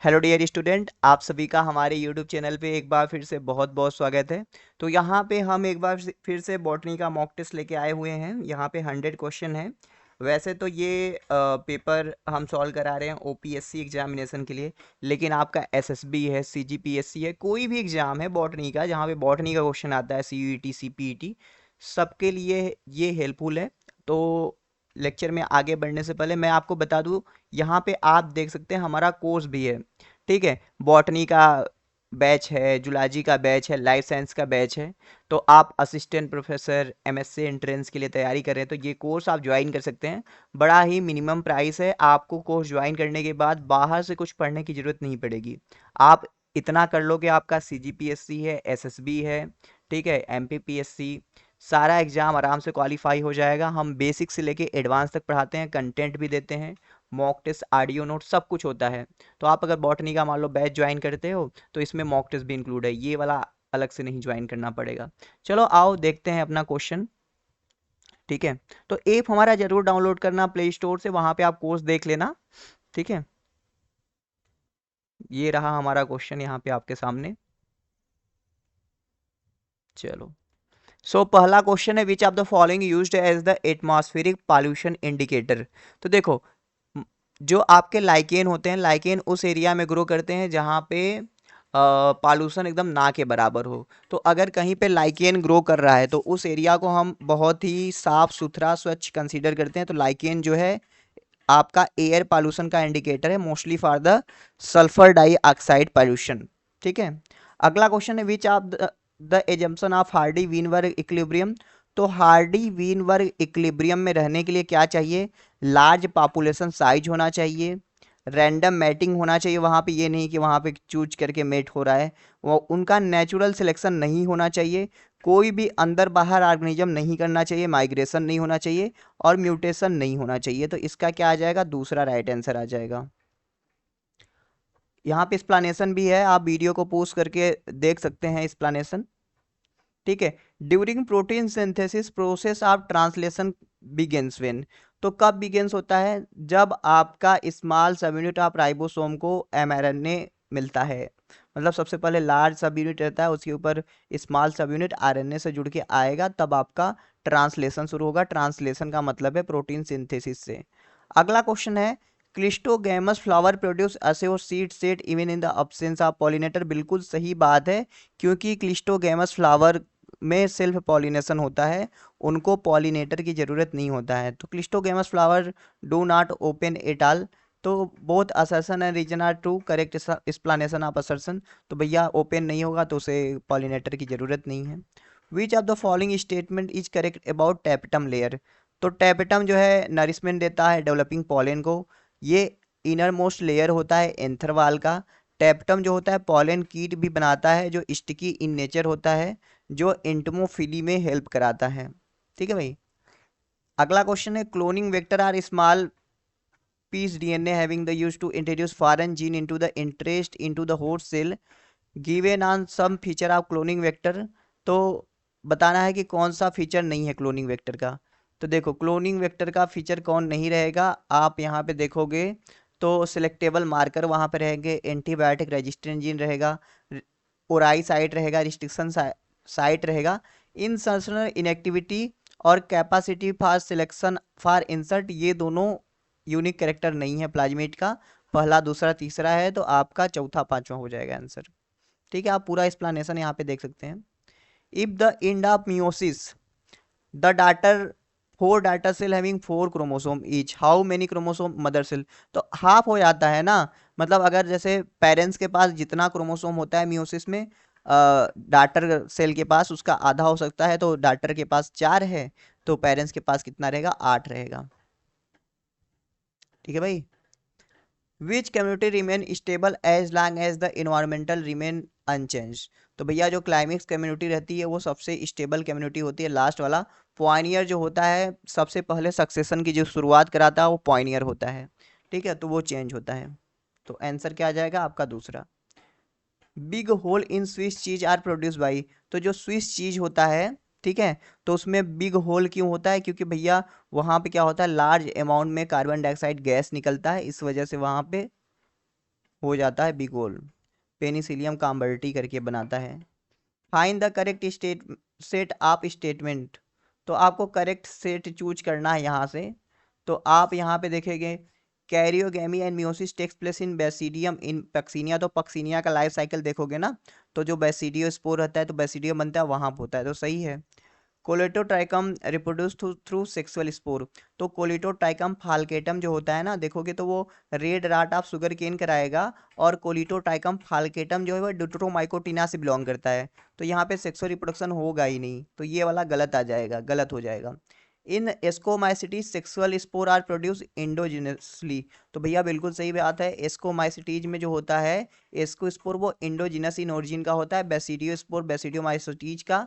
Hello dear student, आप सभी का हमारे यूट्यूब चैनल पे एक बार फिर से बहुत बहुत स्वागत है। तो यहाँ पे हम एक बार फिर से बॉटनी का मॉक टेस्ट लेके आए हुए हैं। यहाँ पे 100 क्वेश्चन है। वैसे तो ये पेपर हम सॉल्व करा रहे हैं ओपीएससी एग्जामिनेशन के लिए, लेकिन आपका एसएसबी है, सीजीपीएससी है, कोई भी एग्जाम है बॉटनी का जहाँ पे बॉटनी का क्वेश्चन आता है, सीयूईटी सीपीईटी, सबके लिए ये हेल्पफुल है। तो लेक्चर में आगे बढ़ने से पहले मैं आपको बता दूं, यहाँ पे आप देख सकते हैं हमारा कोर्स भी है। ठीक है, बॉटनी का बैच है, जूलॉजी का बैच है, लाइफ साइंस का बैच है। तो आप असिस्टेंट प्रोफेसर एमएससी एंट्रेंस के लिए तैयारी कर रहे हैं तो ये कोर्स आप ज्वाइन कर सकते हैं। बड़ा ही मिनिमम प्राइस है। आपको कोर्स ज्वाइन करने के बाद बाहर से कुछ पढ़ने की ज़रूरत नहीं पड़ेगी। आप इतना कर लो कि आपका सीजीपीएससी है, एसएसबी है, ठीक है, एमपीपीएससी, सारा एग्जाम आराम से क्वालिफाई हो जाएगा। हम बेसिक से लेके एडवांस तक पढ़ाते हैं, कंटेंट भी देते हैं, मॉक टेस्ट, ऑडियो नोट, सब कुछ होता है। तो आप अगर बॉटनी का मान लो बैच ज्वाइन करते हो तो इसमें मॉक टेस्ट भी इंक्लूड है, ये वाला अलग से नहीं ज्वाइन करना पड़ेगा। चलो आओ देखते हैं अपना क्वेश्चन। ठीक है, तो ऐप हमारा जरूर डाउनलोड करना प्ले स्टोर से, वहां पे आप कोर्स देख लेना। ठीक है, ये रहा हमारा क्वेश्चन यहाँ पे आपके सामने। चलो, पहला क्वेश्चन है, which of the following used as the atmospheric pollution indicator. तो देखो, जो आपके लाइकेन होते हैं, लाइकेन उस एरिया में ग्रो करते हैं जहाँ पे पॉल्यूशन एकदम ना के बराबर हो। तो अगर कहीं पे लाइकेन ग्रो कर रहा है तो उस एरिया को हम बहुत ही साफ सुथरा स्वच्छ कंसीडर करते हैं। तो लाइकेन जो है आपका एयर पॉल्यूशन का इंडिकेटर है, mostly for the sulphur dioxide pollution. ठीक है, अगला क्वेश्चन है, which of the assumption of Hardy Weinberg equilibrium. तो हार्डी वीनबर्ग इक्विलिब्रियम में रहने के लिए क्या चाहिए? लार्ज पॉपुलेशन साइज होना चाहिए, रैंडम मैटिंग होना चाहिए वहाँ पे, ये नहीं कि वहाँ पे चूज करके मेट हो रहा है, वो उनका नेचुरल सिलेक्शन नहीं होना चाहिए, कोई भी अंदर बाहर ऑर्गेनिज्म नहीं करना चाहिए, माइग्रेशन नहीं होना चाहिए, और म्यूटेशन नहीं होना चाहिए। तो इसका क्या आ जाएगा? दूसरा राइट आंसर आ जाएगा। यहाँ पे एक्सप्लेनेशन भी है, आप वीडियो को पॉज करके देख सकते हैं एक्सप्लेनेशन। ठीक है, during protein synthesis process of translation begins when. तो कब बिगिंस होता है? जब आपका स्मॉल सब यूनिट ऑफ राइबोसोम को एमआरएनए मिलता है। मतलब सबसे पहले लार्ज सब यूनिट रहता है, उसके ऊपर स्मॉल सब यूनिट आरएनए से जुड़ के आएगा, तब आपका ट्रांसलेशन शुरू होगा। ट्रांसलेशन का मतलब है प्रोटीन सिंथेसिस से। अगला क्वेश्चन है, क्लिस्टोगैमस फ्लावर प्रोड्यूस असेओ seed set even in the absence of pollinator. बिल्कुल सही बात है, क्योंकि क्लिस्टोगैमस फ्लावर में सेल्फ पॉलिनेशन होता है, उनको पॉलिनेटर की जरूरत नहीं होता है। तो cleistogamous flower do not open at all. तो both assertion and reason are true, correct explanation of assertion. तो भैया ओपन नहीं होगा तो उसे पॉलिनेटर की जरूरत नहीं है। Which of the following statement is correct about tapetum layer. तो टैपेटम जो है नरिशमेंट देता है डेवलपिंग पॉलन को, ये इनर मोस्ट लेयर होता है एंथर वाल का। टैपेटम जो होता है पॉलन कीट भी बनाता है, जो स्टिकी इन नेचर होता है, जो एंटमोफिली में हेल्प कराता है। ठीक है भाई, अगला क्वेश्चन है, cloning vector are small piece DNA having the use to introduce foreign gene into the interest into the host cell given on some feature of cloning vector. तो बताना है कि कौन सा फीचर नहीं है क्लोनिंग वेक्टर का। तो देखो, क्लोनिंग वेक्टर का फीचर कौन नहीं रहेगा, आप यहाँ पे देखोगे तो सिलेक्टेबल मार्कर वहाँ पे रहेंगे, एंटीबायोटिक रेजिस्टेंट जीन रहेगा, ओराई साइट रहेगा, रिस्ट्रिक्शन साइट रहेगा, इंसर्शनल इनएक्टिविटी और capacity for selection for insert, ये दोनों यूनिक कैरेक्टर नहीं है प्लाज्मिड का। पहला, दूसरा, तीसरा है, तो आपका चौथा पांचवा हो जाएगा आंसर। ठीक है, आप पूरा एक्सप्लेनेशन यहाँ पे देख सकते हैं। If the end of meiosis the daughter four daughter cell having four chromosome each, how many chromosome mother cell. तो हाफ हो जाता है ना। मतलब अगर जैसे पेरेंट्स के पास जितना क्रोमोसोम होता है मियोसिस में, डाटर सेल के पास उसका आधा हो सकता है। तो डाटर के पास 4 है, तो पेरेंट्स के पास कितना रहेगा? 8 रहेगा। ठीक है भाई, which community remain stable as long as the environmental remain unchange. तो भैया जो क्लाइमेक्स कम्युनिटी रहती है वो सबसे स्टेबल कम्युनिटी होती है। लास्ट वाला पॉइनियर जो होता है, सबसे पहले सक्सेशन की जो शुरुआत कराता है वो पॉइनियर होता है। ठीक है, तो वो चेंज होता है। तो आंसर क्या आ जाएगा आपका? दूसरा। Big hole in Swiss cheese are produce by. तो जो स्विस चीज होता है, ठीक है, तो उसमें बिग होल क्यों होता है? क्योंकि भैया वहां पे क्या होता है, लार्ज अमाउंट में कार्बन डाइऑक्साइड गैस निकलता है, इस वजह से वहां पे हो जाता है बिगोल, पेनिसिलियम काम्बर्टी करके बनाता है। Find the correct set of statement, तो आपको करेक्ट सेट चूज करना है यहाँ से। तो आप यहाँ पे देखेंगे karyogamy and meiosis takes place in basidium in Puccinia, तो पक्सीनिया का लाइफ साइकिल देखोगे ना, तो जो बेसिडियो स्पोर रहता है तो बेसिडियम बनता है वहाँ होता है, तो सही है। Colletotrichum reproduce through sexual spore, तो कोलिटोट्राइकम फाल्केटम जो होता है ना, देखोगे तो वो red rot of sugar cane कराएगा, और कोलिटोट्राइकम फाल्केटम जो है वो ड्यूटेरोमाइकोटिना से बिलोंग करता है, तो यहाँ पे सेक्सुअल रिप्रोडक्शन होगा ही नहीं, तो ये वाला गलत आ जाएगा, गलत हो जाएगा। In ascomycetes sexual spore are produce endogenously, तो भैया बिल्कुल सही बात है, एस्कोमाइसिटीज में जो होता है एस्को स्पोर वो इंडोजिनस इन ओरिजिन का होता है, बेसिडियो स्पोर बेसिडियोमाइसिटीज का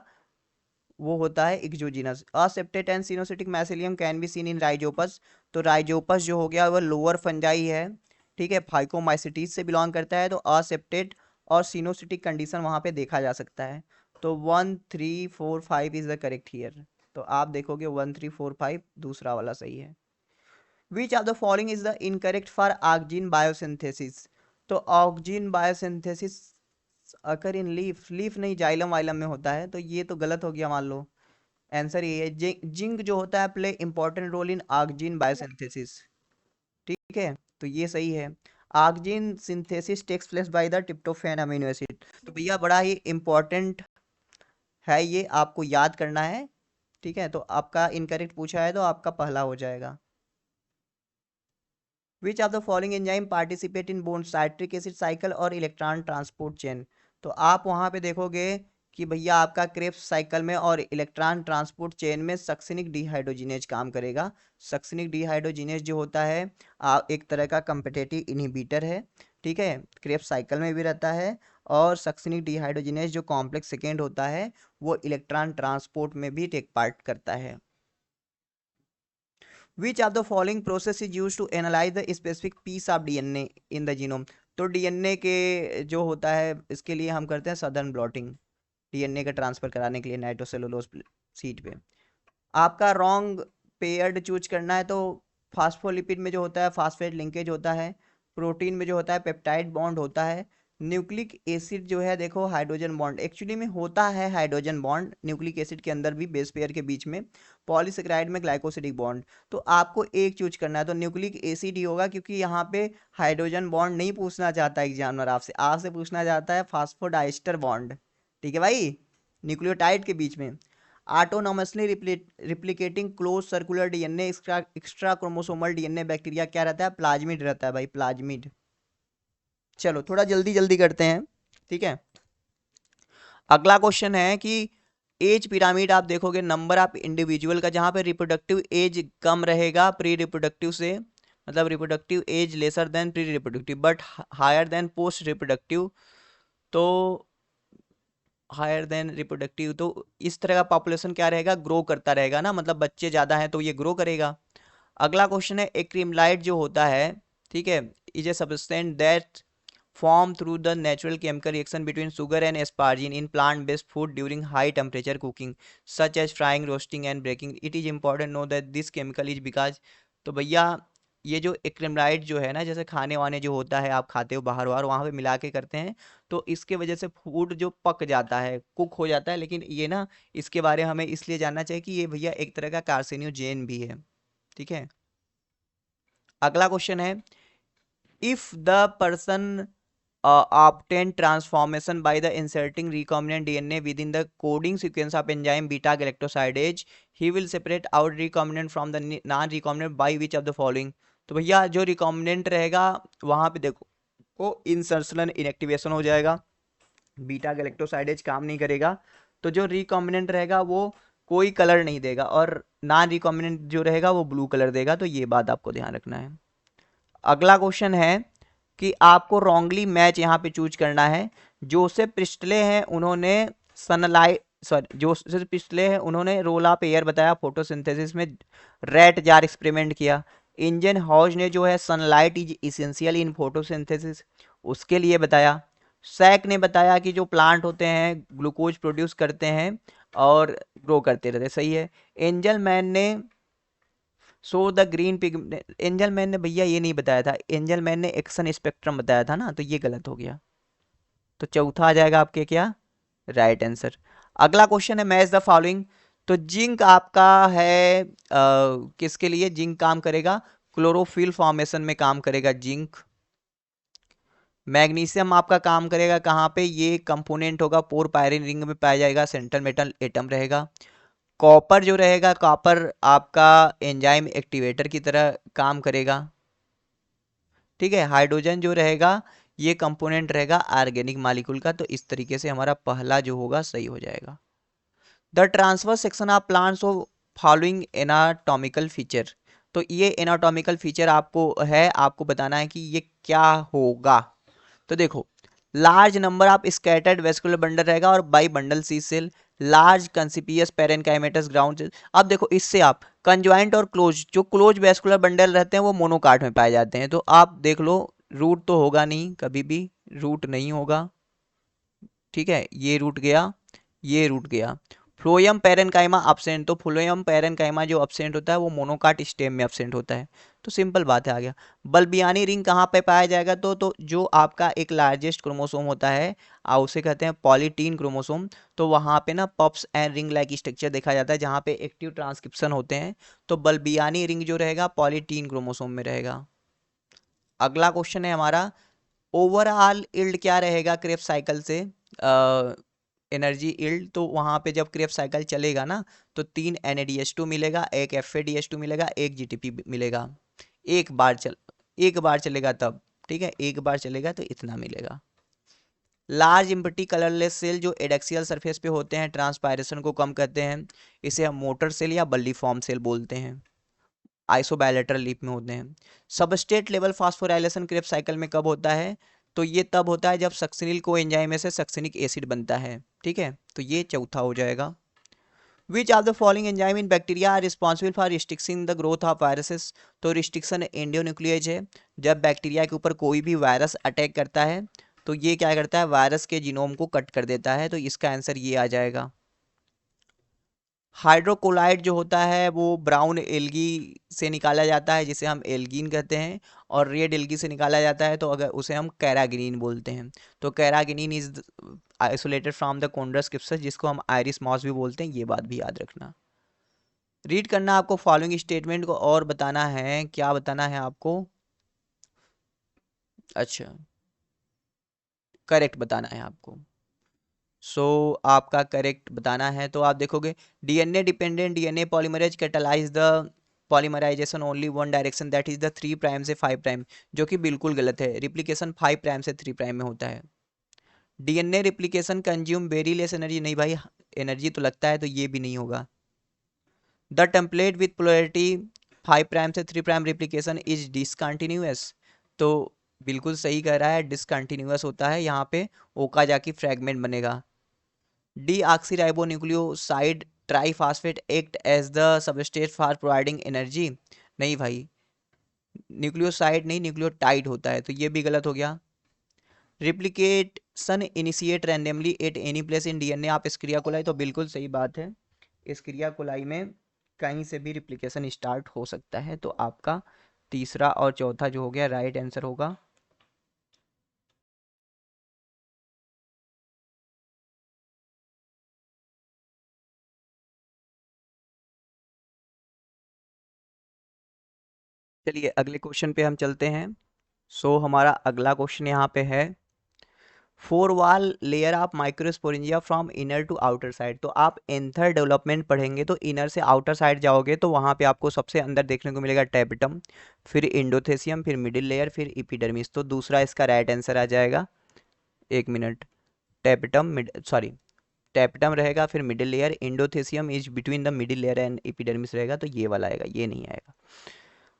वो होता है exogenous. Aseptate and coenocytic mycelium can be seen in rhizopus, तो राइजोपस जो हो गया वो लोअर फंजाई है, ठीक है, फाइकोमाइसिटीज से बिलोंग करता है, तो असेप्टेट और सिनोसिटिक कंडीशन वहां पे देखा जा सकता है। तो 1 3 4 5 इज द करेक्ट हियर, तो आप देखोगे 1 3 4 5 दूसरा वाला सही है। Which of the following is the incorrect for auxin biosynthesis, तो auxin biosynthesis occur in leaf, leaf नहीं जाइलम वाइलम में होता है, तो ये तो गलत हो गया मान लो। आंसर ये है जिंक जो होता है play important role in auxin biosynthesis, ठीक है, तो ये सही है। Auxin synthesis takes place by the tryptophan amino acid, तो भैया बड़ा ही इंपॉर्टेंट है, ये आपको याद करना है, ठीक है, तो आपका इनकरेक्ट पूछा है तो आपका पहला हो जाएगा। Which of the following enzyme participate in bone citric acid cycle और इलेक्ट्रॉन ट्रांसपोर्ट चेन, तो आप वहां पे देखोगे कि भैया आपका क्रेब्स साइकिल में और इलेक्ट्रॉन ट्रांसपोर्ट चेन में सक्सिनिक डिहाइड्रोजिनेज काम करेगा। सक्सिनिक डिहाइड्रोजिनेज जो होता है एक तरह का कम्पिटेटिव इनहिबिटर है, ठीक है, क्रेब्स साइकिल में भी रहता है, और सक्सिनिक डिहाइड्रोजिनेज जो कॉम्प्लेक्स सेकेंड होता है वो इलेक्ट्रॉन ट्रांसपोर्ट में भी टेक पार्ट करता है। Which of the following process is used to analyze the specific piece of DNA in the genome, तो डीएनए के जो होता है इसके लिए हम करते हैं सदर्न ब्लॉटिंग, डीएनए का ट्रांसफर कराने के लिए नाइट्रोसेलुलोज सीट पे। आपका रॉन्ग पेयर्ड चूज करना है, तो फास्फोलिपिड में जो होता है फास्फेट लिंकेज होता है, प्रोटीन में जो होता है पेप्टाइड बॉन्ड होता है, न्यूक्लिक एसिड जो है देखो हाइड्रोजन बॉन्ड एक्चुअली में होता है, हाइड्रोजन बॉन्ड न्यूक्लिक एसिड के अंदर भी बेस पेयर के बीच में, पॉलीसेकेराइड में ग्लाइकोसिडिक बॉन्ड, तो आपको एक चूज करना है, तो न्यूक्लिक एसिड ही होगा, क्योंकि यहाँ पे हाइड्रोजन बॉन्ड नहीं पूछना चाहता एग्जामिनर आपसे, आपसे पूछना चाहता है फास्फोडाइस्टर बॉन्ड, ठीक है भाई, न्यूक्लियोटाइड के बीच में। Autonomously replicating close circular DNA extra chromosomal DNA bacteria क्या रहता है, प्लाज्मिड रहता है भाई, प्लाज्मिड। चलो थोड़ा जल्दी जल्दी करते हैं, ठीक है। अगला क्वेश्चन है कि एज पिरामिड आप देखोगे नंबर ऑफ इंडिविजुअल का, जहां पे रिप्रोडक्टिव एज कम रहेगा प्री रिप्रोडक्टिव से, मतलब reproductive age lesser than pre reproductive but higher than post reproductive, तो हायर देन रिप्रोडक्टिव, तो इस तरह का पॉपुलेशन क्या रहेगा, ग्रो करता रहेगा ना, मतलब बच्चे ज़्यादा हैं तो ये ग्रो करेगा। अगला क्वेश्चन है एक्रीमलाइट जो होता है, ठीक है, is a substance that form through the natural chemical reaction between sugar and asparagine in plant based food during high temperature cooking such as frying roasting and breaking, it is important know that this chemical is because, तो भैया ये जो एक्रेमलाइट जो है ना, जैसे खाने वाने जो होता है आप खाते हो बाहर बाहर वहाँ पे मिला के करते हैं, तो इसके वजह से फूड जो पक जाता है कुक हो जाता है, लेकिन ये ना इसके बारे में हमें इसलिए जानना चाहिए कि ये भैया एक तरह का कार्सिनोजेन भी है, ठीक है। अगला क्वेश्चन है if the person obtain transformation by the inserting recombinant DNA within the coding sequence of enzyme beta galactosidase, he will separate out recombinant from the non-recombinant by which of the following, तो भैया जो recombinant रहेगा वहां पे देखो वो insertion inactivation हो जाएगा, बीटा गैलेक्टोसाइडेज काम नहीं करेगा, तो जो रिकॉम्बिनेंट रहेगा वो कोई कलर नहीं देगा, और नॉन रिकॉम्बिनेंट जो रहेगा वो ब्लू कलर देगा, तो ये बात आपको ध्यान रखना है। अगला क्वेश्चन है कि आपको रॉन्गली मैच यहाँ पे चूज करना है। जोसेफ प्रिस्टले हैं उन्होंने सनलाइट सॉरी जोसेफ प्रिस्टले हैं उन्होंने रोल ऑफ एयर बताया फोटोसिंथेसिस में, रेट जार एक्सपेरिमेंट किया। इंजन हॉज ने जो है sunlight is essential in photosynthesis उसके लिए बताया। सैक ने बताया कि जो प्लांट होते हैं ग्लूकोज प्रोड्यूस करते हैं और ग्रो करते रहते, सही है। एंजल मैन ने so the green pigment, angel man ने भैया ये नहीं बताया था, एंजल मैन ने एक्शन स्पेक्ट्रम बताया था ना, तो ये गलत हो गया। तो चौथा आ जाएगा आपके क्या, राइट आंसर। अगला क्वेश्चन है मैच द फॉलोइंग। तो जिंक आपका है किसके लिए जिंक काम करेगा, क्लोरोफिल फॉर्मेशन में काम करेगा जिंक। मैग्नीशियम आपका काम करेगा कहाँ पे, ये कंपोनेंट होगा पोर पायरिन रिंग में पाया जाएगा, सेंट्रल मेटल एटम रहेगा। कॉपर जो रहेगा, कॉपर आपका एंजाइम एक्टिवेटर की तरह काम करेगा, ठीक है। हाइड्रोजन जो रहेगा ये कंपोनेंट रहेगा ऑर्गेनिक मॉलिक्यूल का। तो इस तरीके से हमारा पहला जो होगा सही हो जाएगा। The transfer section of plants of following anatomical feature. तो ये एनाटॉमिकल फीचर आपको है, आपको बताना है कि ये क्या होगा। तो देखो, large number of scattered vascular bundle रहेगा और by bundle sheath cell, large conspicuous parenchymatous ground cell. अब देखो इससे आप कंजॉइंट और क्लोज, जो क्लोज वेस्कुलर बंडल रहते हैं वो मोनोकाट में पाए जाते हैं। तो आप देख लो, रूट तो होगा नहीं, कभी भी रूट नहीं होगा, ठीक है। ये रूट गया, ये रूट गया। फ्लोएम पेरेनकाइमा अब्सेंट, तो फ्लोएम पेरेनकाइमा जो अब्सेंट होता है वो मोनोकाट स्टेम में अब्सेंट होता है। तो सिंपल बात है, आ गया। बल्बियानी रिंग कहाँ पे पाया जाएगा, तो जो आपका एक लार्जेस्ट क्रोमोसोम होता है उसे कहते हैं पॉलीटीन क्रोमोसोम। तो वहाँ पे ना pups and ring like structure देखा जाता है जहाँ पे एक्टिव ट्रांसक्रिप्शन होते हैं। तो बल्बियानी रिंग जो रहेगा पॉलीटीन क्रोमोसोम में रहेगा। अगला क्वेश्चन है हमारा, ओवरऑल इल्ड क्या रहेगा क्रेब्स साइकिल से, एनर्जी इल्ड। तो वहाँ पे जब क्रेब्स साइकिल चलेगा ना, तो 3 NADH2 मिलेगा, एक FADH2 मिलेगा, एक GTP मिलेगा। एक बार चल एक बार चलेगा तब, ठीक है, एक बार चलेगा तो इतना मिलेगा। लार्ज इम्पटी कलरलेस सेल जो एडेक्सियल सरफेस पे होते हैं, ट्रांसपायरेशन को कम करते हैं, इसे हम मोटर सेल या बल्ली फॉर्म सेल बोलते हैं। आइसोबायलेटरल लीफ में होते हैं। Substrate level phosphorylation Krebs cycle में कब होता है, तो ये तब होता है जब सक्सिनिल को एंजाइम में से सक्सिनिक एसिड बनता है, ठीक है। तो ये चौथा हो जाएगा। Which of the following enzyme in bacteria are responsible for restriction the growth of viruses. तो रिस्ट्रिक्शन एंडोन्यूक्लियेज है। जब बैक्टीरिया के ऊपर कोई भी वायरस अटैक करता है तो ये क्या करता है, वायरस के जीनोम को कट कर देता है। तो इसका आंसर ये आ जाएगा। हाइड्रोकोलाइड जो होता है वो ब्राउन एल्गी से निकाला जाता है जिसे हम एल्गीन कहते हैं, और रेड एल्गी से निकाला जाता है तो अगर उसे हम कैरागिनीन बोलते हैं। तो कैरागिनीन इज आइसोलेटेड फ्रॉम द कॉन्ड्रस क्रिप्सस जिसको हम आयरिस मॉस भी बोलते हैं, ये बात भी याद रखना। रीड करना आपको फॉलोइंग स्टेटमेंट को और बताना है, क्या बताना है आपको, अच्छा करेक्ट बताना है आपको। सो आपका करेक्ट बताना है तो आप देखोगे, DNA dependent DNA polymerase catalyse the polymerisation only one direction that is the 3 prime से 5 प्राइम, जो कि बिल्कुल गलत है। रिप्लिकेशन 5 प्राइम से 3 प्राइम में होता है। DNA replication consume very less energy, नहीं भाई, एनर्जी तो लगता है, तो ये भी नहीं होगा। The template with polarity 5 prime से 3 प्राइम रिप्लिकेशन इज डिसकंटिन्यूअस, तो बिल्कुल सही कह रहा है, डिसकंटिन्यूअस होता है, यहाँ पे ओकाजाकी फ्रैगमेंट बनेगा। Deoxyribonucleoside triphosphate act as the substrate for providing energy, नहीं भाई, न्यूक्लियोसाइड नहीं, न्यूक्लियोटाइड होता है, तो ये भी गलत हो गया। Replication initiate randomly at any place in DNA of Escherichia coli, तो बिल्कुल सही बात है, स्क्रिया कोलाई में कहीं से भी रिप्लिकेशन स्टार्ट हो सकता है। तो आपका तीसरा और चौथा जो हो गया राइट आंसर होगा। चलिए अगले क्वेश्चन पे हम चलते हैं। सो हमारा अगला क्वेश्चन यहाँ पे है, four wall layer of microsporangia from inner to outer side. तो आप एंथर डेवलपमेंट पढ़ेंगे तो इनर से आउटर साइड जाओगे तो वहाँ पे आपको सबसे अंदर देखने को मिलेगा टैपेटम, फिर इंडोथेसियम, फिर मिडिल लेयर, फिर इपिडर्मिस। तो दूसरा इसका राइट आंसर आ जाएगा। एक मिनट, टैपेटम सॉरी, टैपेटम रहेगा, फिर middle layer, endothecium is between the middle layer and epidermis रहेगा, तो ये वाला आएगा, ये नहीं आएगा।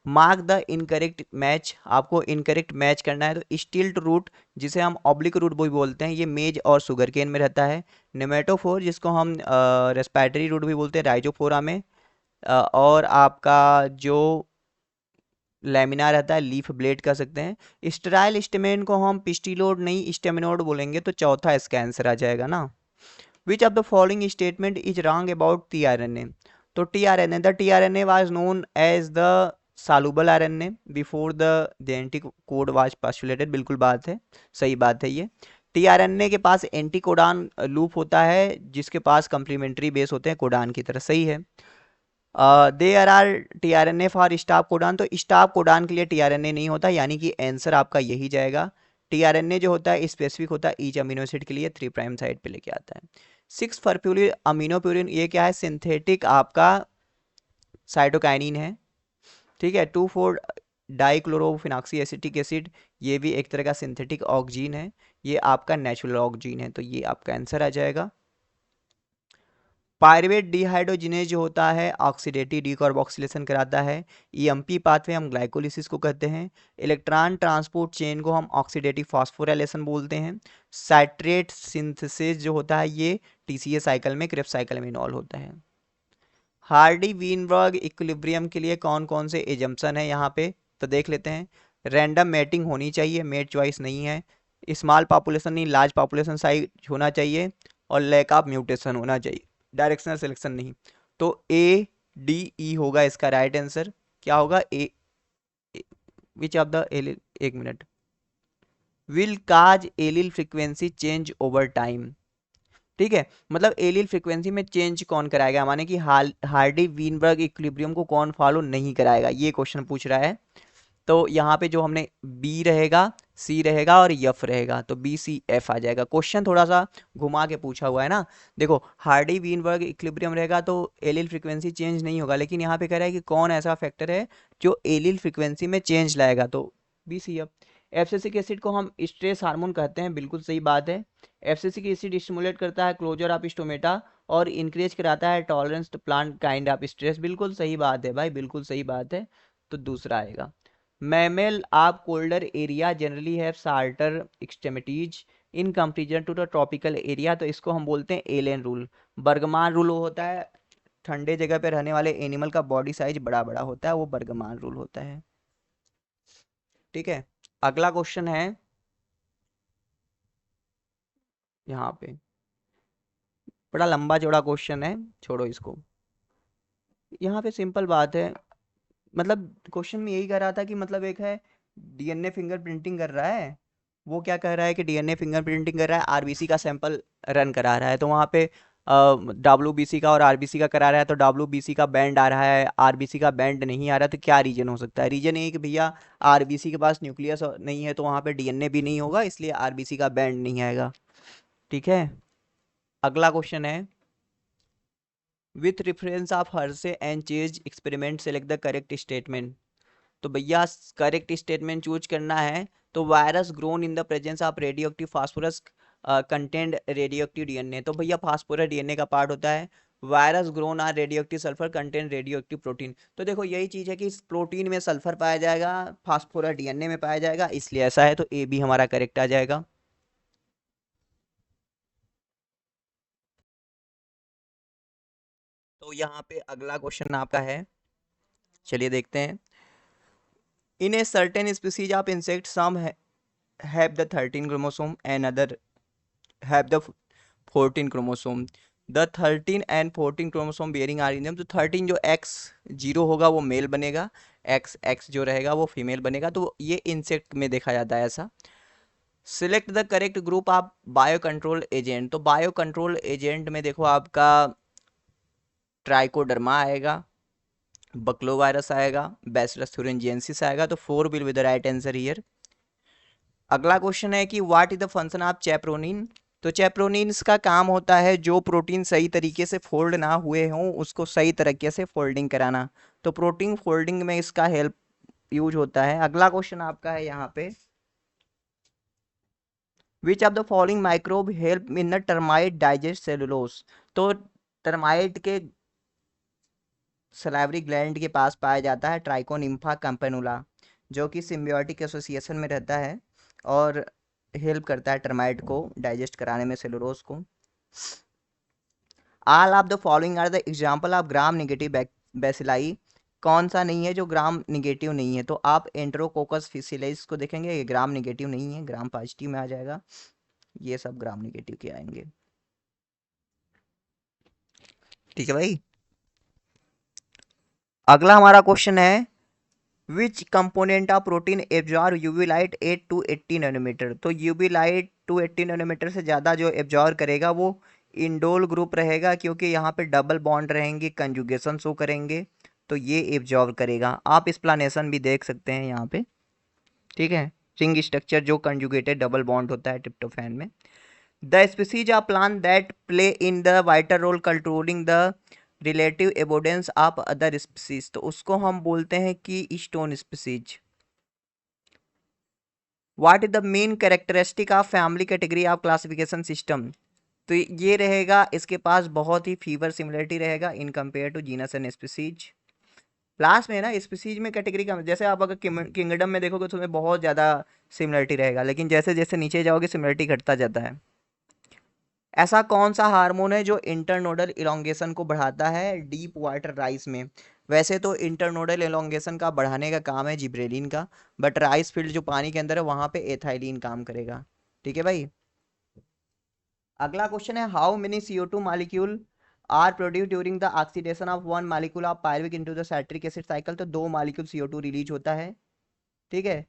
मार्क द इनकरेक्ट मैच, आपको इनकरेक्ट मैच करना है। तो स्टिल्ट रूट जिसे हम ऑब्लिक रूट भी बोलते हैं, ये मेज और सुगर केन में रहता है। नेमेटोफोर जिसको हम रेस्पिरेटरी रूट भी बोलते हैं, राइजोफोरा में। और आपका जो लैमिना रहता है, लीफ ब्लेड कह सकते हैं। स्टेराइल स्टेमेन को हम पिस्टिलोड नहीं स्टेमिनोड बोलेंगे, तो चौथा इसका आंसर आ जाएगा ना। Which of the following statement is wrong about T R N A. तो tRNA, the tRNA was known as the soluble RNA before the anti code was postulated. बिल्कुल बात है, सही बात है ये। tRNA के पास एंटी कोडान लूप होता है जिसके पास कंप्लीमेंट्री बेस होते हैं कोडान की तरह, सही है। There are tRNA for stop codon, तो स्टॉप कोडान के लिए tRNA नहीं होता, यानी कि आंसर आपका यही जाएगा। tRNA जो होता है स्पेसिफिक होता है ईच अमीनो एसिड के लिए, 3 प्राइम साइड पे लेके आता है। 6 फॉर्म्यूलिन अमीनोप्यूरिन, ये क्या है, सिंथेटिक आपका साइटोकाइनिन है, ठीक है। 2,4 डाइक्लोरोफिनॉक्सी एसिटिक एसिड, ये भी एक तरह का सिंथेटिक ऑक्सीजन है, ये आपका नेचुरल ऑक्सीजन है, तो ये आपका आंसर आ जाएगा। पायरुवेट डिहाइड्रोजिनेज जो होता है ऑक्सीडेटिव डीकार्बोक्सिलेशन कराता है। ईएमपी पाथवे हम ग्लाइकोलिसिस को कहते हैं। इलेक्ट्रॉन ट्रांसपोर्ट चेन को हम ऑक्सीडेटिव फॉस्फोराइलेशन बोलते हैं। साइट्रेट सिंथेसिस जो होता है ये टीसीए साइकिल में, क्रेब्स साइकिल में इन्वॉल्व होता है। हार्डी वीनबर्ग इक्विलिब्रियम के लिए कौन कौन से एजम्पशन है यहाँ पे, तो देख लेते हैं। रैंडम मैटिंग होनी चाहिए, मेट चॉइस नहीं है। स्मॉल पॉपुलेशन नहीं, लार्ज पॉपुलेशन साइज होना चाहिए, और लैक ऑफ म्यूटेशन होना चाहिए, डायरेक्शनल सिलेक्शन नहीं। तो ADE होगा इसका राइट आंसर। क्या होगा, A which of the allele, एक minute, will cause allele frequency change over time, ठीक है। मतलब एलिल फ्रीक्वेंसी में चेंज कौन कराएगा, माने कि हार्डी वीनबर्ग इक्विलिब्रियम को कौन फॉलो नहीं कराएगा, ये क्वेश्चन पूछ रहा है। तो यहाँ पे जो हमने बी रहेगा, सी रहेगा और एफ रहेगा, तो BCF आ जाएगा। क्वेश्चन थोड़ा सा घुमा के पूछा हुआ है ना। देखो हार्डी वीनबर्ग इक्विलिब्रियम रहेगा तो एलिल फ्रीक्वेंसी चेंज नहीं होगा, लेकिन यहाँ पे कह रहा है कि कौन ऐसा फैक्टर है जो एलिल फ्रीक्वेंसी में चेंज लाएगा, तो BCF। एब्सिसिक एसिड को हम स्ट्रेस हार्मोन कहते हैं, बिल्कुल सही बात है। एब्सिसिक एसिड स्टिमुलेट करता है क्लोजर ऑफ स्टोमेटा और इंक्रीज कराता है tolerance to plant kind of stress, बिल्कुल सही बात है भाई, बिल्कुल सही बात है। तो दूसरा आएगा। Mammal of colder area generally have shorter extremities in comparison to the tropical area, तो इसको हम बोलते हैं एलेन रूल। बर्गमान रूल होता है, ठंडे जगह पे रहने वाले एनिमल का बॉडी साइज बड़ा बड़ा होता है, वो बर्गमान रूल होता है, ठीक है। अगला क्वेश्चन है यहाँ पे, बड़ा लंबा चौड़ा क्वेश्चन है, छोड़ो इसको। यहाँ पे सिंपल बात है, मतलब क्वेश्चन में यही कह रहा था कि मतलब एक है डीएनए फिंगरप्रिंटिंग कर रहा है, वो क्या कह रहा है कि डीएनए फिंगरप्रिंटिंग कर रहा है, आरबीसी का सैंपल रन करा रहा है, तो वहाँ पे WBC का और आरबीसी का करा रहा है, तो WBC का बैंड आ रहा है, आरबीसी का बैंड नहीं आ रहा, तो क्या रीजन हो सकता है। रीजन ये कि भैया आरबीसी के पास न्यूक्लियस नहीं है, तो वहाँ पे डीएनए भी नहीं होगा, इसलिए आरबीसी का बैंड नहीं आएगा, ठीक है। अगला क्वेश्चन है, with reference of Hershey and Chase experiment select the correct statement, तो भैया करेक्ट स्टेटमेंट चूज करना है। तो virus grown in the presence of radio active phosphorus content radio active DNA, तो भैया फास्फोरस डीएनए का पार्ट होता है। Virus grown are radio active sulphur content radio active protein, तो देखो यही चीज है कि इस प्रोटीन में सल्फर पाया जाएगा, फास्फोरस डीएनए में पाया जाएगा, इसलिए ऐसा है, तो ए भी हमारा करेक्ट आ जाएगा। तो यहाँ पे अगला क्वेश्चन आपका है, चलिए देखते हैं। In a certain species of insect some have the 13 chromosome and other have the 14 chromosome, the 13 and 14 chromosome bearing are in them, तो 13 जो x जीरो होगा वो मेल बनेगा, x जो रहेगा वो फीमेल बनेगा, तो ये इंसेक्ट में देखा जाता है ऐसा। Select the correct group of bio control agent, तो बायो कंट्रोल एजेंट में देखो आपका ट्राइकोडर्मा आएगा, बक्लोवायरस आएगा, बैसिलस thuringiensis आएगा, तो 4 will be the right answer here. अगला क्वेश्चन है कि what is the function of chaperonin, तो चैप्रोनिन का काम होता है जो प्रोटीन सही तरीके से फोल्ड ना हुए हों उसको सही तरीके से फोल्डिंग कराना, तो प्रोटीन फोल्डिंग में इसका हेल्प यूज होता है। अगला क्वेश्चन आपका है यहाँ पे, विच of the following microbe help in the termite digest cellulose, तो टर्माइट के सलाइवरी ग्लैंड के पास पाया जाता है ट्राइकोनिम्फा कैम्पेनुला, जो कि सिम्बियोटिक एसोसिएशन में रहता है और हेल्प करता है टर्माइट को डाइजेस्ट कराने में सेलुलोज को। All of the following are the example of gram negative bacilli, कौन सा नहीं है जो ग्राम निगेटिव नहीं है, तो आप एंट्रोकोकस फिसिलिस को देखेंगे, ये ग्राम निगेटिव नहीं है, ग्राम पॉजिटिव में आ जाएगा, ये सब ग्राम निगेटिव के आएंगे, ठीक है भाई। अगला हमारा क्वेश्चन है which component of protein absorb UV light 8 to 80 nanometre. तो यूवी लाइट 280 नैनोमीटर से ज़्यादा जो एब्जॉर्ब करेगा वो इंडोल ग्रुप रहेगा, क्योंकि यहाँ पे डबल बॉन्ड रहेंगे, कंजुगेशन शो करेंगे, तो ये एब्जॉर्ब करेगा। आप एक्सप्लेनेशन भी देख सकते हैं यहाँ पे, ठीक है। रिंग स्ट्रक्चर जो कंजुगेटेड डबल बॉन्ड होता है ट्रिप्टोफैन में। The species of plant that play in the vital role controlling the relative abundance of other species, तो उसको हम बोलते हैं कि stone species. What is the main characteristic of family category of classification system. तो ये रहेगा, इसके पास बहुत ही फीवर सिमिलरिटी रहेगा in compare to genus and species. Last में है ना, स्पीसीज में कैटेगरी का, जैसे आप अगर किंगडम में देखोगे तो उसमें बहुत ज़्यादा सिमिलरिटी रहेगा, लेकिन जैसे जैसे नीचे जाओगे सिमिलरिटी घटता जाता है। ऐसा कौन सा हार्मोन है जो इंटरनोडल इलोंगेशन को बढ़ाता है डीप वाटर राइस में। वैसे तो इंटरनोडल इलोंगेशन का बढ़ाने का काम है जिब्रेलिन का, बट राइस फील्ड जो पानी के अंदर है वहां पे एथाइलिन काम करेगा। ठीक है भाई। अगला क्वेश्चन है how many CO2 molecule are produce during the oxidation of one molecule of pyruvic into the citric acid cycle. तो 2 मॉलिक्यूल CO2 रिलीज होता है। ठीक है।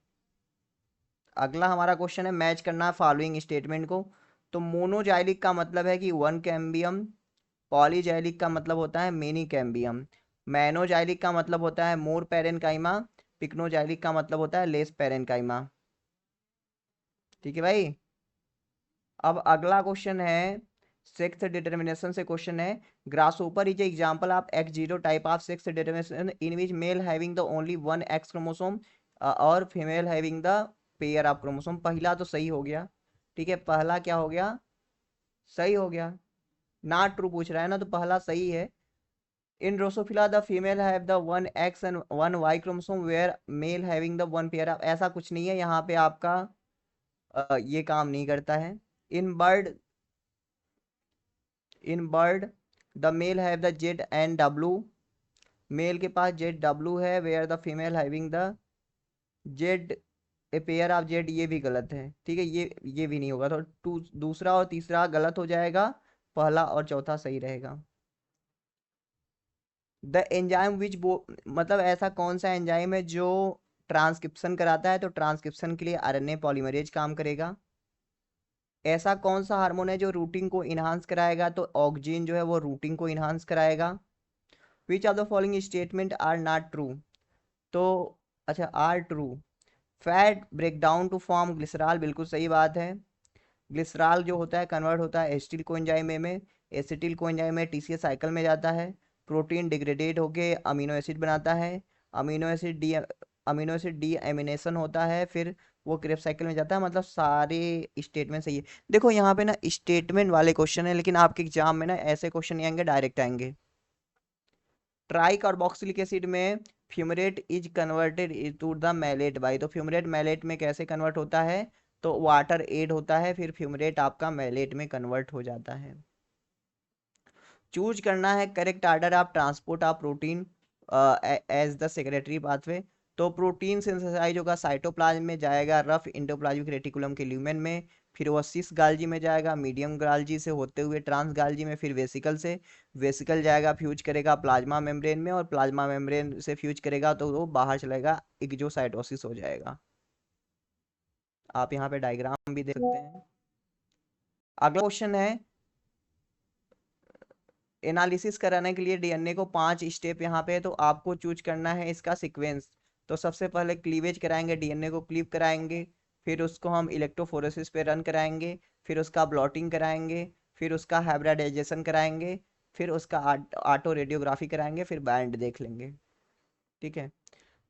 अगला हमारा क्वेश्चन है मैच करना फॉलोइंग स्टेटमेंट को। तो मोनोजाइलिक का मतलब है कि 1 कैम्बियम, पॉलीजाइलिक का मतलब होता है मेनी कैम्बियम, मैनोजाइलिक का मतलब होता है मोर पेरेनकाइमा, पिक्नोजाइलिक का मतलब होता है लेस पेरेनकाइमा। ठीक है भाई। अब अगला क्वेश्चन है सेक्स डिटर्मिनेशन से क्वेश्चन है grasshopper is example of X0 type of sex determination in which male having the only one X chromosome और female having the pair of chromosome. पहला तो सही हो गया। ठीक है, पहला क्या हो गया, सही हो गया। नॉट ट्रू पूछ रहा है ना, तो पहला सही है। In Drosophila the female have the one X and one Y chromosome where male having the one pair of, ऐसा कुछ नहीं है यहाँ पे आपका, ये काम नहीं करता है। In bird, in bird the male have the Z and W, male के पास Z W है, where the female having the Z a pair of Z, ये भी गलत है। ठीक है, ये भी नहीं होगा, तो दूसरा और तीसरा गलत हो जाएगा, पहला और चौथा सही रहेगा। द एंजाइम विच मतलब ऐसा कौन सा एंजाइम है जो ट्रांसक्रिप्शन कराता है, तो ट्रांसक्रिप्शन के लिए RNA पॉलीमरेज काम करेगा। ऐसा कौन सा हार्मोन है जो रूटिंग को इन्हांस कराएगा, तो ऑक्जीन जो है वो रूटिंग को इन्हांस कराएगा। Which of the following statement are not true. तो अच्छा, are true, fat break down to form glycerol, बिल्कुल सही बात है। ग्लिसरॉल जो होता है कन्वर्ट होता है एसिटिल कोएंजाइम में, एसिटिल कोएंजाइम में TCA साइकिल में जाता है, प्रोटीन डिग्रेडेड होके अमीनो एसिड बनाता है, amino acid D amino acid deamination होता है, फिर वो क्रेब साइकिल में जाता है। मतलब सारे स्टेटमेंट सही है। देखो यहाँ पे ना स्टेटमेंट वाले क्वेश्चन है, लेकिन आपके एग्जाम में ना ऐसे क्वेश्चन नहीं आएंगे, डायरेक्ट आएंगे। ट्राई कार्बोक्सिलिक एसिड में fumarate is converted to the malate भाई, तो फ्यूमरेट मैलेट में कैसे कन्वर्ट होता है, तो वाटर एड होता है, फिर फ्यूमरेट आपका मैलेट में कन्वर्ट हो जाता है। चूज करना है correct order of transport of protein as the secretory pathway. तो प्रोटीन सिंथेसाइज होगा साइटोप्लाज्म में, जाएगा रफ इंडोप्लाज्मिक रेटिकुलम के ल्यूमेन में, फिर वो सिस गाल्जी में जाएगा, मीडियम गाल्जी से होते हुए ट्रांस गाल्जी में, फिर वेसिकल से, वेसिकल जाएगा फ्यूज करेगा प्लाज्मा मेम्ब्रेन में, और प्लाज्मा मेम्ब्रेन से फ्यूज करेगा तो वो बाहर चलेगा, एक्जोसाइटोसिस हो जाएगा। आप यहाँ पे डायग्राम भी देख सकते हैं। अगला क्वेश्चन है एनालिसिस कराने के लिए DNA को 5 स्टेप यहाँ पे है, तो आपको चूज करना है इसका सीक्वेंस। तो सबसे पहले क्लीवेज कराएंगे, DNA को क्लीव कराएंगे, फिर उसको हम इलेक्ट्रोफोरेसिस पे रन कराएंगे, फिर उसका ब्लॉटिंग कराएंगे, फिर उसका हाइब्रिडाइजेशन कराएंगे, फिर उसका ऑटो रेडियोग्राफी कराएंगे, फिर बैंड देख लेंगे। ठीक है।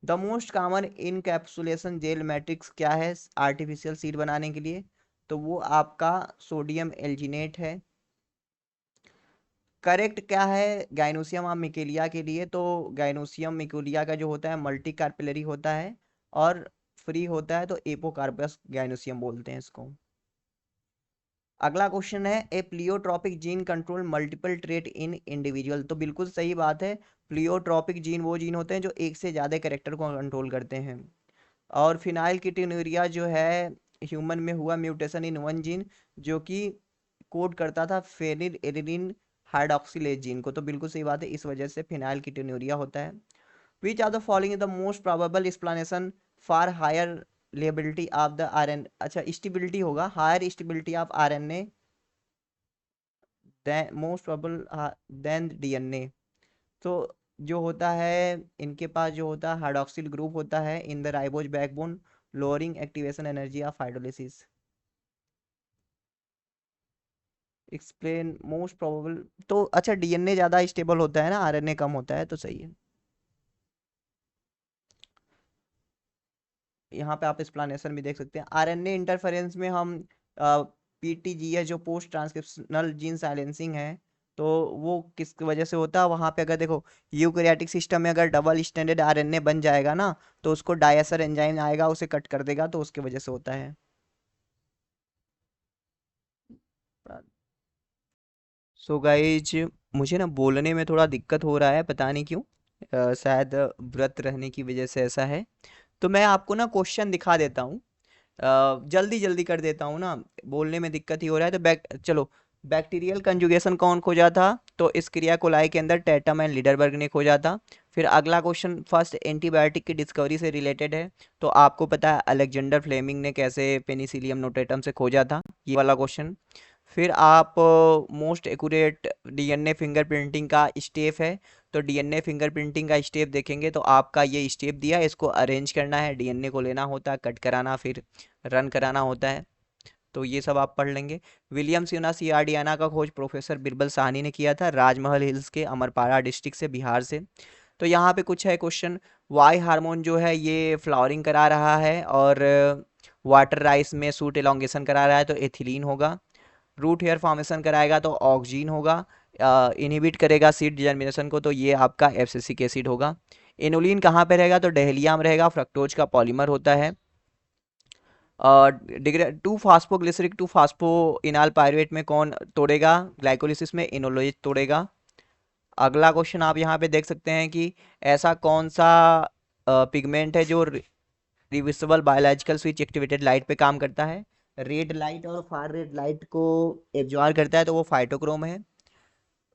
The most common encapsulation gel matrix क्या है आर्टिफिशियल सीड बनाने के लिए, तो वो आपका सोडियम एल्जिनेट है। करेक्ट क्या है गाइनोसियम मिकेलिया के लिए, तो गाइनोसियम मिकेलिया का जो होता है मल्टी कार्पिलरी होता है और फ्री होता है, तो एपोकार्पस गाइनोसियम बोलते हैं इसको। अगला क्वेश्चन है a pleiotropic gene control multiple trait in individual, तो बिल्कुल सही बात है। प्लियोट्रॉपिक जीन वो जीन होते हैं जो एक से ज़्यादा कैरेक्टर को कंट्रोल करते हैं। और फिनाइल कीटोन्यूरिया जो है ह्यूमन में हुआ म्यूटेशन इन वन जीन, जो कि कोड करता था फेनिल एलिनिन हाइड्रॉक्सिलेज जीन को, तो बिल्कुल सही बात है, इस वजह से फिनाइल कीटोन्यूरिया होता है। Which are the following is the most probable explanation for higher lability of the RN, अच्छा स्टेबिलिटी होगा, higher stability of RNA most probable than DNA. तो जो होता है इनके पास जो होता है हाइड्रोक्सिल ग्रुप होता है in the ribose backbone, lowering activation energy of hydrolysis. Explain most probable, तो अच्छा डीएनए ज़्यादा स्टेबल होता है ना, आरएनए कम होता है, तो सही है। यहाँ पे आप एक्सप्लेनेशन भी देख सकते हैं। आरएनए इंटरफेरेंस में हम पीटीजी है जो पोस्ट ट्रांसक्रिप्शनल जीन साइलेंसिंग है, तो वो किस वजह से होता है, वहाँ पे अगर देखो यूकैरियोटिक सिस्टम में अगर डबल स्टैंडर्ड आरएनए बन जाएगा ना, तो उसको डायसर एंजाइम आएगा उसे कट कर देगा, तो उसकी वजह से होता है। सो गाइज मुझे ना बोलने में थोड़ा दिक्कत हो रहा है, पता नहीं क्यों, शायद व्रत रहने की वजह से ऐसा है। तो मैं आपको ना क्वेश्चन दिखा देता हूँ, जल्दी जल्दी कर देता हूँ ना, बोलने में दिक्कत ही हो रहा है। तो चलो, बैक्टीरियल कंजुगेशन कौन खोजा था, तो इस क्रिया कोलाई के अंदर टैटम एंड लीडरबर्ग ने खोजा था। फिर अगला क्वेश्चन फर्स्ट एंटीबायोटिक की डिस्कवरी से रिलेटेड है, तो आपको पता है अलेक्जेंडर फ्लेमिंग ने कैसे पेनिसिलियम नोटेटम से खोजा था, ये वाला क्वेश्चन। फिर आप मोस्ट एक्यूरेट डीएनए फिंगरप्रिंटिंग का स्टेप है, तो डीएनए फिंगरप्रिंटिंग का स्टेप देखेंगे तो आपका ये स्टेप दिया है, इसको अरेंज करना है, डीएनए को लेना होता है, कट कराना, फिर रन कराना होता है, तो ये सब आप पढ़ लेंगे। विलियम सिन्हा सीआरडियाना का खोज प्रोफेसर बिरबल साहनी ने किया था, राजमहल हिल्स के अमरपाड़ा डिस्ट्रिक्ट से, बिहार से। तो यहाँ पे कुछ है क्वेश्चन, वाई हार्मोन जो है ये फ्लावरिंग करा रहा है और वाटर राइस में सूट एलोंगेशन करा रहा है, तो एथिलीन होगा। रूट हेयर फॉर्मेशन कराएगा तो ऑक्सीजन होगा। इनहिबिट करेगा सीड जर्मिनेशन को, तो ये आपका एब्सिसिक एसिड होगा। इनुलिन कहाँ पे रहेगा, तो डहेलिया में रहेगा, फ्रक्टोज का पॉलीमर होता है। Two phosphoglyceric to phospho enol pyruvate में कौन तोड़ेगा, ग्लाइकोलिसिस में इनोलोज तोड़ेगा। अगला क्वेश्चन आप यहाँ पे देख सकते हैं कि ऐसा कौन सा पिगमेंट है जो reversible biological switch activated light पे काम करता है, रेड लाइट और फार रेड लाइट को एब्जॉर्ब करता है, तो वो फाइटोक्रोम है।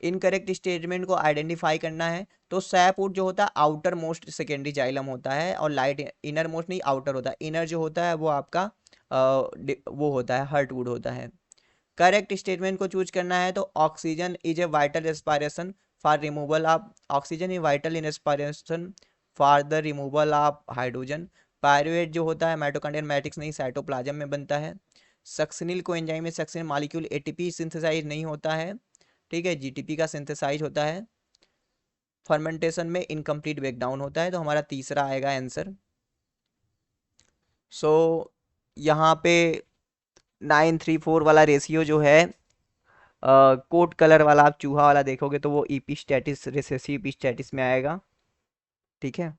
इनकरेक्ट स्टेटमेंट को आइडेंटिफाई करना है, तो सैपवुड जो होता है आउटर मोस्ट सेकेंडरी जाइलम होता है, और लाइट इनर मोस्ट नहीं आउटर होता है, इनर जो होता है वो आपका वो होता है हर्टवुड होता है। करेक्ट स्टेटमेंट को चूज करना है, तो oxygen is a vital respiration for removal of oxygen, is vital in respiration for the removal of hydrogen. Pyruvate जो होता है माइटोकॉन्ड्रियल मैट्रिक्स नहीं साइटोप्लाज्म में बनता है। सक्सिनिल को एंजाइम में सक्सिनिल मॉलिक्यूल एटीपी सिंथेसाइज नहीं होता है, ठीक है, जीटीपी का सिंथेसाइज होता है। फर्मेंटेशन में इनकम्प्लीट ब्रेकडाउन होता है, तो हमारा तीसरा आएगा आंसर। सो यहाँ पे 9:3:4 वाला रेशियो जो है, कोट कलर वाला आप चूहा वाला देखोगे तो वो इपिस्टेटिस रिसेसिव इपिस्टेटिस में आएगा, ठीक है।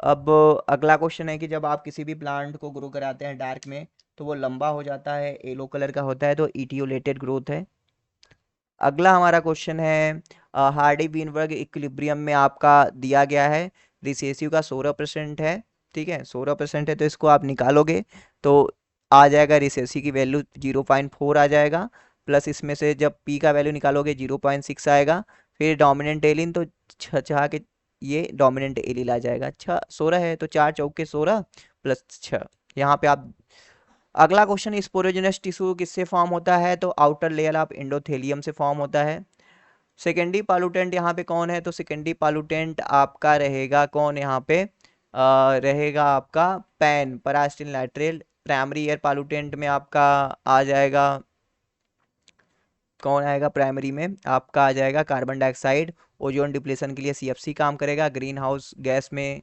अब अगला क्वेश्चन है कि जब आप किसी भी प्लांट को ग्रो कराते हैं डार्क में, तो वो लंबा हो जाता है, येलो कलर का होता है, तो इटियोलेटेड ग्रोथ है। अगला हमारा क्वेश्चन है हार्डी बीनबर्ग इक्विलिब्रियम में आपका दिया गया है, रिसेसिव का 16% है, ठीक है, 16% है, तो इसको आप निकालोगे तो आ जाएगा रिसेसिव की वैल्यू 0.4 आ जाएगा, प्लस इसमें से जब पी का वैल्यू निकालोगे 0.6 आएगा, फिर डोमिनेंट एलिन तो छः के ये डोमिनेंट एलिल आ जाएगा। अच्छा 16 है तो 4 चौके 16 प्लस 6, यहाँ पे आप। अगला क्वेश्चन, स्पोरोजेनस टिश्यू किससे फॉर्म होता है, तो आउटर लेयर ऑफ एंडोथेलियम से फॉर्म होता है। सेकेंडरी पालूटेंट यहाँ पे कौन है, तो सेकेंडरी पालूटेंट आपका रहेगा कौन यहाँ पे, रहेगा आपका पैन परास्टिल नाइट्रेट। प्राइमरी एयर पालूटेंट में आपका आ जाएगा, कौन आएगा प्राइमरी में, आपका आ जाएगा कार्बन डाइऑक्साइड, ओजोन डिप्लेशन के लिए सीएफसी काम करेगा, ग्रीन हाउस गैस में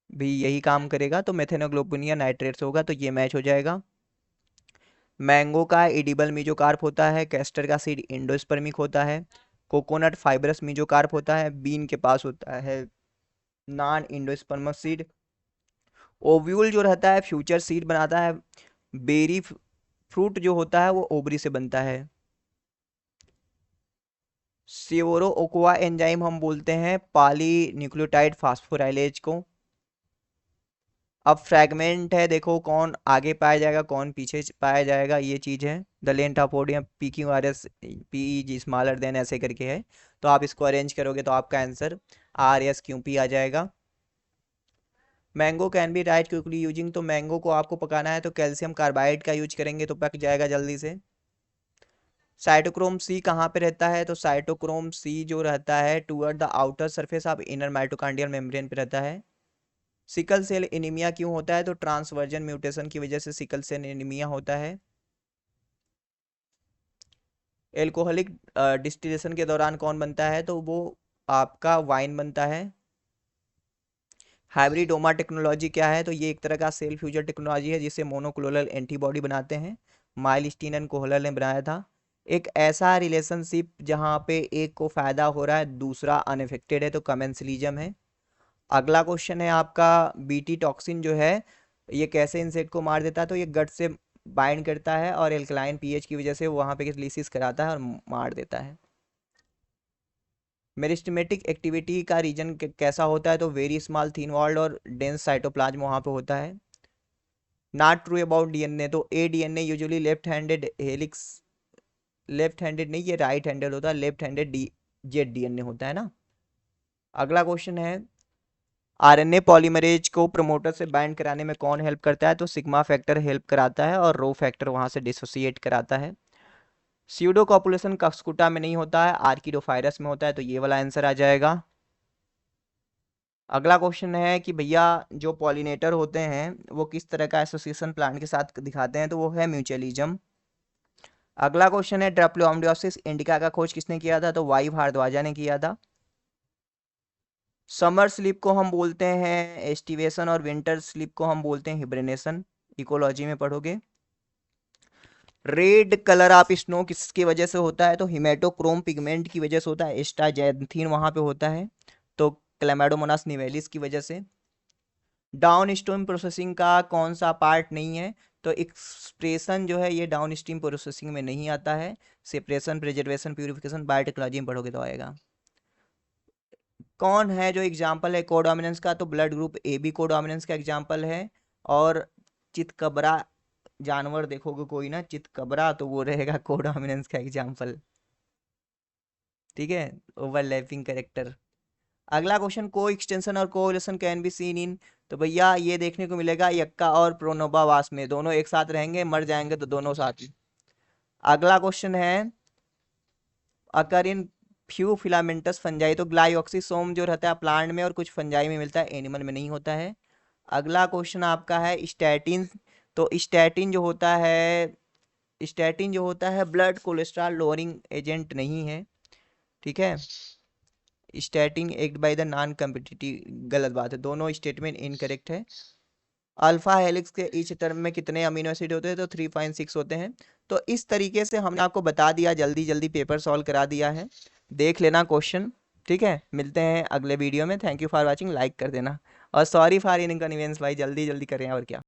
भी यही काम करेगा, तो मेथेनोग्लोबिनिया नाइट्रेट्स होगा, तो ये मैच हो जाएगा। मैंगो का एडिबल मीजोकार्प होता है, कैस्टर का सीड एंडोस्पर्मिक होता है, कोकोनट फाइब्रस मीजोकार्प होता है, बीन के पास होता है नॉन एंडोस्पर्मक सीड। ओव्यूल जो रहता है फ्यूचर सीड बनाता है। बेरी फ्रूट जो होता है वो ओवरी से बनता है। सेवोरो ओकोआ एंजाइम हम बोलते हैं पॉली न्यूक्लियोटाइड फास्फोराइलेज को। अब फ्रैगमेंट है, देखो कौन आगे पाया जाएगा कौन पीछे पाया जाएगा, ये चीज़ है। The length of podium P Q R S P G smaller than ऐसे करके है, तो आप इसको अरेंज करोगे तो आपका आंसर RSQP आ जाएगा। Mango can be right quickly using, तो मैंगो को आपको पकाना है तो कैल्शियम कार्बाइड का यूज करेंगे तो पक जाएगा जल्दी से। साइटोक्रोम सी कहाँ पे रहता है, तो साइटोक्रोम सी जो रहता है toward the outer surface of inner mitochondrial membrane पे रहता है। सिकल सेल एनीमिया क्यों होता है, तो ट्रांसवर्जन म्यूटेशन की वजह से सिकल सेल एनीमिया होता है। एल्कोहलिक डिस्टिलेशन के दौरान कौन बनता है, तो वो आपका वाइन बनता है। हाइब्रिडोमा टेक्नोलॉजी क्या है, तो ये एक तरह का सेल फ्यूजर टेक्नोलॉजी है जिससे मोनोक्लोनल एंटीबॉडी बनाते हैं। माइलस्टीन एंड कोहलर ने बनाया था। एक ऐसा रिलेशनशिप जहाँ पे एक को फायदा हो रहा है दूसरा अनइफेक्टेड है, तो कमेंसलिज्म है। अगला क्वेश्चन है आपका, बीटी टॉक्सिन जो है ये कैसे इंसेक्ट को मार देता है, तो ये गट से बाइंड करता है और एल्कलाइन पीएच की वजह से वहाँ पे लिसिस कराता है और मार देता है। मेरिस्टेमेटिक एक्टिविटी का रीजन कैसा होता है, तो वेरी स्मॉल थिन वॉल्ड और डेंस साइटोप्लाज्म वहाँ पे होता है। नॉट ट्रू अबाउट डीएनए, तो DNA usually left handed helix, left handed नहीं ये राइट हैंडेड होता है, लेफ्ट हैंडेड जेड डीएनए होता है ना। अगला क्वेश्चन है, आरएनए पॉलीमरेज को प्रमोटर से बाइंड कराने में कौन हेल्प करता है, तो सिग्मा फैक्टर हेल्प कराता है और रो फैक्टर वहां से डिसोसिएट कराता है। स्यूडो कॉपुलेशन कस्कुटा में नहीं होता है, आर्किडोफायरस में होता है, तो ये वाला आंसर आ जाएगा। अगला क्वेश्चन है कि भैया जो पॉलिनेटर होते हैं वो किस तरह का एसोसिएशन प्लांट के साथ दिखाते हैं, तो वो है म्यूचुअलिज्म। अगला क्वेश्चन है, ट्रैप्लोअम्बियोसिस इंडिका का खोज किसने किया था, तो वाई भारद्वाजा ने किया था। समर स्लीप को हम बोलते हैं एस्टिवेशन और विंटर स्लीप को हम बोलते हैं हिब्रेनेशन, इकोलॉजी में पढ़ोगे। रेड कलर ऑफ स्नो किसकी वजह से होता है, तो हिमेटोक्रोम पिगमेंट की वजह से होता है, एस्टाजैंथीन वहां पे होता है, तो क्लैमाइडोमोनास निवेलिस की वजह से। डाउन स्ट्रीम प्रोसेसिंग का कौन सा पार्ट नहीं है, तो एक्सप्रेशन जो है ये डाउन स्ट्रीम प्रोसेसिंग में नहीं आता है। सेपरेशन, प्रिजर्वेशन, प्यूरिफिकेशन बायोटेक्नोलॉजी में पढ़ोगे तो आएगा। कौन है जो एग्जाम्पल है कोडोमिनेंस का, तो blood group A B codominance का एग्जाम्पल है। और चितकबरा जानवर देखोगे कोई ना चितकबरा, तो वो रहेगा कोडोमिनेंस का एग्जाम्पल। ठीक है, ओवरलैपिंग करेक्टर। अगला क्वेश्चन, को एक्सटेंशन और कोरिलेशन कैन बी सीन इन, तो भैया ये देखने को मिलेगा यक्का और प्रोनोबावास में, दोनों एक साथ रहेंगे, मर जाएंगे तो दोनों साथ ही। अगला क्वेश्चन है, अकर इन फ्यू फिलामेंटस फंजाई, तो ग्लाइऑक्सीसोम जो रहता है प्लांट में और कुछ फंजाई में मिलता है, एनिमल में नहीं होता है। अगला क्वेश्चन आपका है स्टैटिन, तो स्टैटिन जो होता है ब्लड कोलेस्ट्रॉल लोअरिंग एजेंट नहीं है। ठीक है, statin act by the non competitive, गलत बात है, दोनों स्टेटमेंट इनकरेक्ट है। अल्फा हेलिक्स के ईच टर्म में कितने अमीनो एसिड होते हैं, तो 3.6 होते हैं। तो इस तरीके से हमने आपको बता दिया, जल्दी जल्दी पेपर सॉल्व करा दिया है, देख लेना क्वेश्चन। ठीक है, मिलते हैं अगले वीडियो में, thank you for watching, like कर देना और सॉरी फॉर इनकन्वीनियंस भाई, जल्दी जल्दी करें और क्या।